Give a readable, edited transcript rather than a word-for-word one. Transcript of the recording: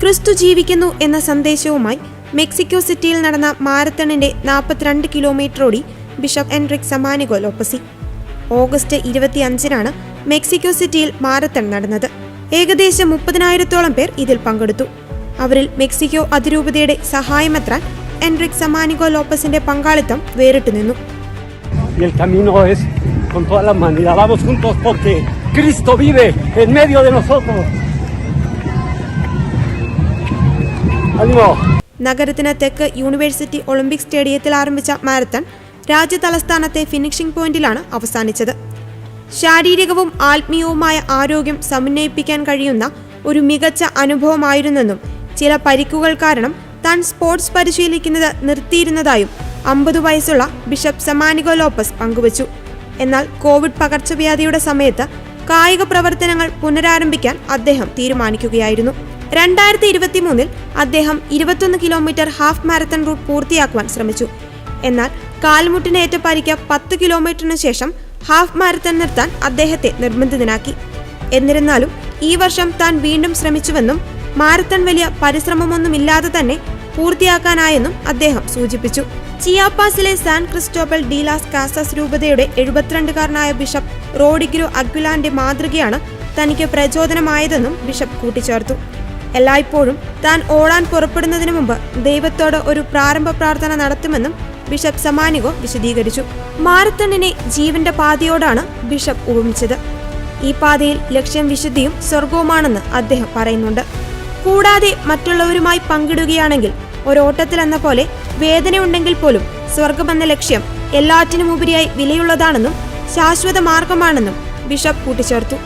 ക്രിസ്തു ജീവിക്കുന്നു എന്ന സന്ദേശവുമായി മെക്സിക്കോ സിറ്റിയിൽ നടന്ന മാരത്തണിന്റെ 42 കിലോമീറ്റർ ഓടി ബിഷപ്പ് എൻറിക് സമാനിഗോ ലോപ്പസി. ഓഗസ്റ്റ് 25-നാണ് മെക്സിക്കോ സിറ്റിയിൽ മാരത്തൺ നടന്നത്. ഏകദേശം 30,000-ഓളം പേർ ഇതിൽ പങ്കെടുത്തു. അവരിൽ മെക്സിക്കോ അതിരൂപതയുടെ സഹായമെത്രാൻ എൻറിക് സമാനിഗോ ലോപ്പസിന്റെ പങ്കാളിത്തം വേറിട്ടു നിന്നു. നഗരത്തിന് തെക്ക് യൂണിവേഴ്സിറ്റി ഒളിമ്പിക് സ്റ്റേഡിയത്തിൽ ആരംഭിച്ച മാരത്തൺ രാജ്യ തലസ്ഥാനത്തെ ഫിനിഷിംഗ് പോയിന്റിലാണ് അവസാനിച്ചത്. ശാരീരികവും ആത്മീയവുമായ ആരോഗ്യം സമന്വയിപ്പിക്കാൻ കഴിയുന്ന ഒരു മികച്ച അനുഭവമായിരുന്നെന്നും ചില പരിക്കുകൾ കാരണം താൻ സ്പോർട്സ് പരിശീലിക്കുന്നത് നിർത്തിയിരുന്നതായും 50 വയസ്സുള്ള ബിഷപ്പ് സമാനിഗോ ലോപ്പസ് പങ്കുവച്ചു. എന്നാൽ കോവിഡ് പകർച്ചവ്യാധിയുടെ സമയത്ത് കായിക പ്രവർത്തനങ്ങൾ പുനരാരംഭിക്കാൻ അദ്ദേഹം തീരുമാനിക്കുകയായിരുന്നു. 2023-ൽ അദ്ദേഹം 21 കിലോമീറ്റർ ഹാഫ് മാരത്തൺ റൂട്ട് പൂർത്തിയാക്കുവാൻ ശ്രമിച്ചു. എന്നാൽ കാൽമുട്ടിനേറ്റ പരിക്ക് 10 കിലോമീറ്ററിന് ശേഷം ഹാഫ് മാരത്തൺ നിർത്താൻ അദ്ദേഹത്തെ നിർബന്ധിതനാക്കി. എന്നിരുന്നാലും ഈ വർഷം താൻ വീണ്ടും ശ്രമിച്ചുവെന്നും മാരത്തൺ വലിയ പരിശ്രമമൊന്നുമില്ലാതെ തന്നെ പൂർത്തിയാക്കാനായെന്നും അദ്ദേഹം സൂചിപ്പിച്ചു. ചിയാപാസിലെ San Cristobal de las Casas രൂപതയുടെ 72-കാരനായ ബിഷപ്പ് റോഡിഗ്രോ അഗ്വിലാന്റെ മാതൃകയാണ് തനിക്ക് പ്രചോദനമായതെന്നും ബിഷപ്പ് കൂട്ടിച്ചേർത്തു. എല്ലായ്പ്പോഴും താൻ ഓടാൻ പുറപ്പെടുന്നതിന് മുമ്പ് ദൈവത്തോട് ഒരു പ്രാരംഭ പ്രാർത്ഥന നടത്തുമെന്നും ബിഷപ്പ് സമാനിഗോ വിശദീകരിച്ചു. മാരത്തണിനെ ജീവന്റെ പാതയോടാണ് ബിഷപ്പ് ഉപമിച്ചത്. ഈ പാതയിൽ ലക്ഷ്യം വിശുദ്ധിയും സ്വർഗവുമാണെന്ന് അദ്ദേഹം പറയുന്നുണ്ട്. കൂടാതെ മറ്റുള്ളവരുമായി പങ്കിടുകയാണെങ്കിൽ ഒരോട്ടത്തിലെന്ന പോലെ വേദനയുണ്ടെങ്കിൽ പോലും സ്വർഗമെന്ന ലക്ഷ്യം എല്ലാറ്റിനുമുപരിയായി വിലയുള്ളതാണെന്നും ശാശ്വത മാർഗമാണെന്നും ബിഷപ്പ് കൂട്ടിച്ചേർത്തു.